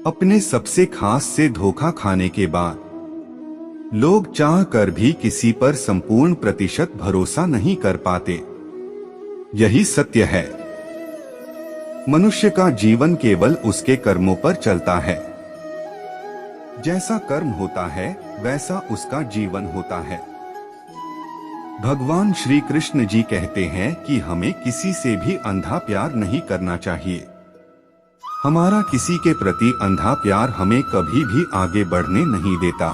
अपने सबसे खास से धोखा खाने के बाद लोग चाह कर भी किसी पर संपूर्ण प्रतिशत भरोसा नहीं कर पाते। यही सत्य है। मनुष्य का जीवन केवल उसके कर्मों पर चलता है। जैसा कर्म होता है वैसा उसका जीवन होता है। भगवान श्री कृष्ण जी कहते हैं कि हमें किसी से भी अंधा प्यार नहीं करना चाहिए। हमारा किसी के प्रति अंधा प्यार हमें कभी भी आगे बढ़ने नहीं देता।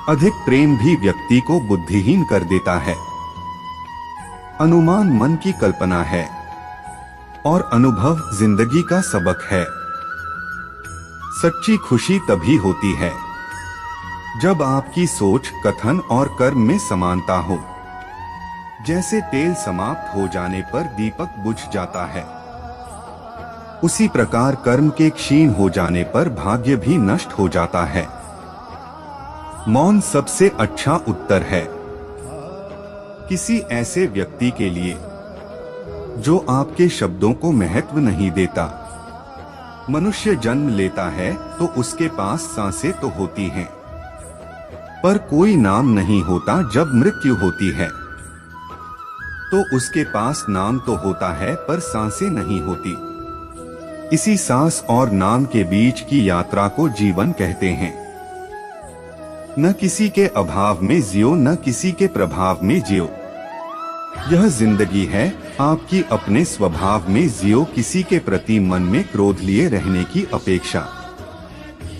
अधिक प्रेम भी व्यक्ति को बुद्धिहीन कर देता है। अनुमान मन की कल्पना है और अनुभव जिंदगी का सबक है। सच्ची खुशी तभी होती है जब आपकी सोच, कथन और कर्म में समानता हो। जैसे तेल समाप्त हो जाने पर दीपक बुझ जाता है, उसी प्रकार कर्म के क्षीण हो जाने पर भाग्य भी नष्ट हो जाता है। मौन सबसे अच्छा उत्तर है किसी ऐसे व्यक्ति के लिए जो आपके शब्दों को महत्व नहीं देता। मनुष्य जन्म लेता है तो उसके पास सांसें तो होती हैं, पर कोई नाम नहीं होता। जब मृत्यु होती है तो उसके पास नाम तो होता है पर सांसें नहीं होती। इसी सांस और नाम के बीच की यात्रा को जीवन कहते हैं। न किसी के अभाव में जियो, न किसी के प्रभाव में जियो। यह जिंदगी है, आपकी अपने स्वभाव में जियो। किसी के प्रति मन में क्रोध लिए रहने की अपेक्षा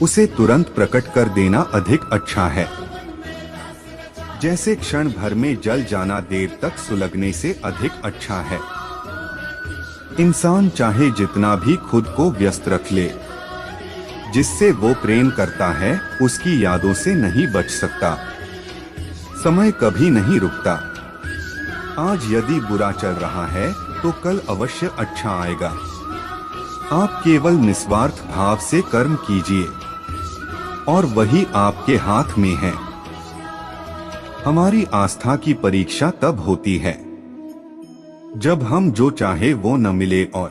उसे तुरंत प्रकट कर देना अधिक अच्छा है। जैसे क्षण भर में जल जाना देर तक सुलगने से अधिक अच्छा है। इंसान चाहे जितना भी खुद को व्यस्त रख ले, जिससे वो प्रेम करता है उसकी यादों से नहीं बच सकता। समय कभी नहीं रुकता। आज यदि बुरा चल रहा है तो कल अवश्य अच्छा आएगा। आप केवल निस्वार्थ भाव से कर्म कीजिए और वही आपके हाथ में है। हमारी आस्था की परीक्षा तब होती है जब हम जो चाहे वो न मिले और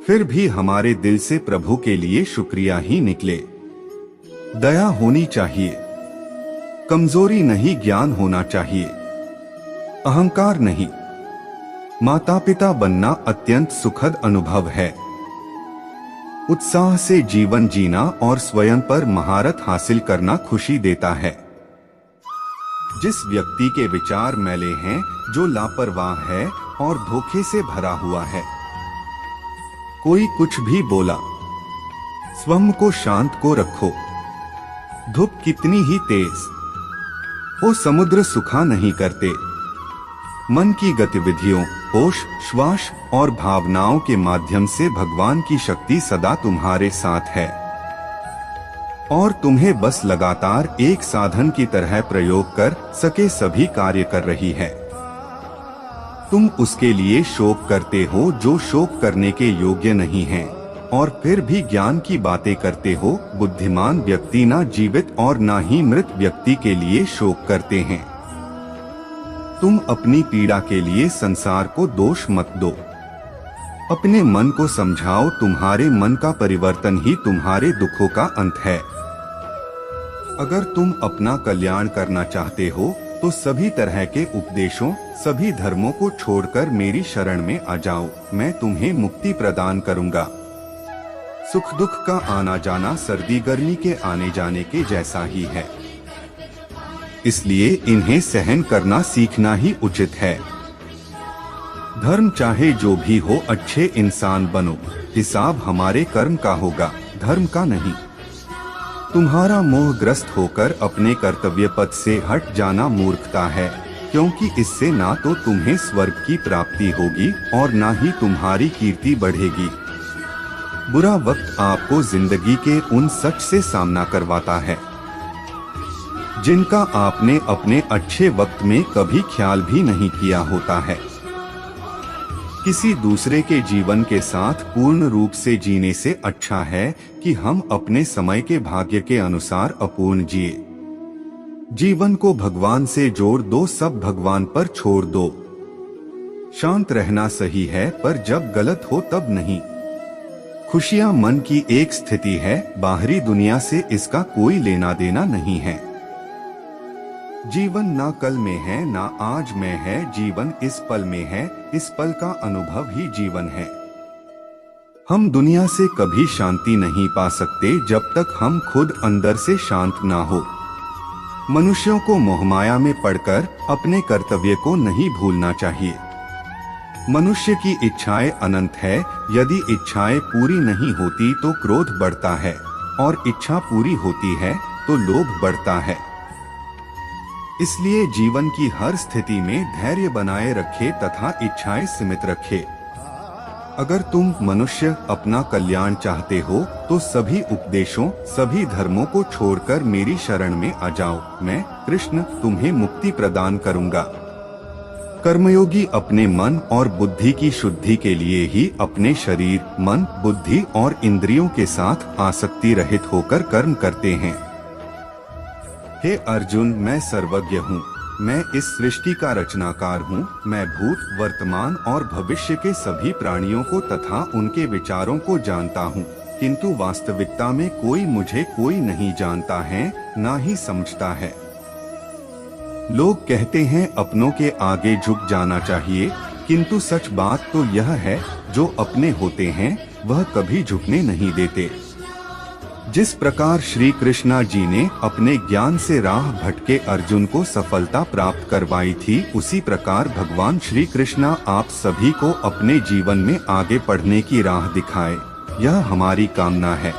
फिर भी हमारे दिल से प्रभु के लिए शुक्रिया ही निकले। दया होनी चाहिए, कमजोरी नहीं, ज्ञान होना चाहिए, अहंकार नहीं। माता पिता बनना अत्यंत सुखद अनुभव है। उत्साह से जीवन जीना और स्वयं पर महारत हासिल करना खुशी देता है। जिस व्यक्ति के विचार मैले हैं, जो लापरवाह है और धोखे से भरा हुआ है, कोई कुछ भी बोला, स्वयं को शांत को रखो। धूप कितनी ही तेज वो समुद्र सुखा नहीं करते। मन की गतिविधियों, होश, श्वास और भावनाओं के माध्यम से भगवान की शक्ति सदा तुम्हारे साथ है और तुम्हें बस लगातार एक साधन की तरह प्रयोग कर सके सभी कार्य कर रही है। तुम उसके लिए शोक करते हो जो शोक करने के योग्य नहीं है और फिर भी ज्ञान की बातें करते हो। बुद्धिमान व्यक्ति ना जीवित और ना ही मृत व्यक्ति के लिए शोक करते हैं। तुम अपनी पीड़ा के लिए संसार को दोष मत दो। अपने मन को समझाओ, तुम्हारे मन का परिवर्तन ही तुम्हारे दुखों का अंत है। अगर तुम अपना कल्याण करना चाहते हो तो सभी तरह के उपदेशों, सभी धर्मों को छोड़कर मेरी शरण में आ जाओ। मैं तुम्हें मुक्ति प्रदान करूंगा। सुख दुख का आना जाना सर्दी गर्मी के आने जाने के जैसा ही है, इसलिए इन्हें सहन करना सीखना ही उचित है। धर्म चाहे जो भी हो, अच्छे इंसान बनो। हिसाब हमारे कर्म का होगा, धर्म का नहीं। तुम्हारा मोहग्रस्त होकर अपने कर्तव्य पथ से हट जाना मूर्खता है, क्योंकि इससे ना तो तुम्हें स्वर्ग की प्राप्ति होगी और ना ही तुम्हारी कीर्ति बढ़ेगी। बुरा वक्त आपको जिंदगी के उन सच से सामना करवाता है जिनका आपने अपने अच्छे वक्त में कभी ख्याल भी नहीं किया होता है। किसी दूसरे के जीवन के साथ पूर्ण रूप से जीने से अच्छा है कि हम अपने समय के भाग्य के अनुसार अपूर्ण जिए। जीवन को भगवान से जोड़ दो, सब भगवान पर छोड़ दो। शांत रहना सही है, पर जब गलत हो तब नहीं। खुशियाँ मन की एक स्थिति है, बाहरी दुनिया से इसका कोई लेना देना नहीं है। जीवन ना कल में है ना आज में है, जीवन इस पल में है, इस पल का अनुभव ही जीवन है। हम दुनिया से कभी शांति नहीं पा सकते जब तक हम खुद अंदर से शांत ना हो। मनुष्यों को मोहमाया में पड़कर अपने कर्तव्य को नहीं भूलना चाहिए। मनुष्य की इच्छाएं अनंत है, यदि इच्छाएं पूरी नहीं होती तो क्रोध बढ़ता है, और इच्छा पूरी होती है तो लोभ बढ़ता है। इसलिए जीवन की हर स्थिति में धैर्य बनाए रखे तथा इच्छाएं सीमित रखे। अगर तुम मनुष्य अपना कल्याण चाहते हो तो सभी उपदेशों, सभी धर्मों को छोड़कर मेरी शरण में आ जाओ। मैं कृष्ण तुम्हें मुक्ति प्रदान करूंगा। कर्मयोगी अपने मन और बुद्धि की शुद्धि के लिए ही अपने शरीर, मन, बुद्धि और इंद्रियों के साथ आसक्ति रहित होकर कर्म करते हैं। हे अर्जुन, मैं सर्वज्ञ हूँ, मैं इस सृष्टि का रचनाकार हूँ। मैं भूत, वर्तमान और भविष्य के सभी प्राणियों को तथा उनके विचारों को जानता हूँ, किंतु वास्तविकता में कोई नहीं जानता है, ना ही समझता है। लोग कहते हैं अपनों के आगे झुक जाना चाहिए, किंतु सच बात तो यह है, जो अपने होते हैं वह कभी झुकने नहीं देते। जिस प्रकार श्री कृष्णा जी ने अपने ज्ञान से राह भटके अर्जुन को सफलता प्राप्त करवाई थी, उसी प्रकार भगवान श्री कृष्णा आप सभी को अपने जीवन में आगे बढ़ने की राह दिखाए, यह हमारी कामना है।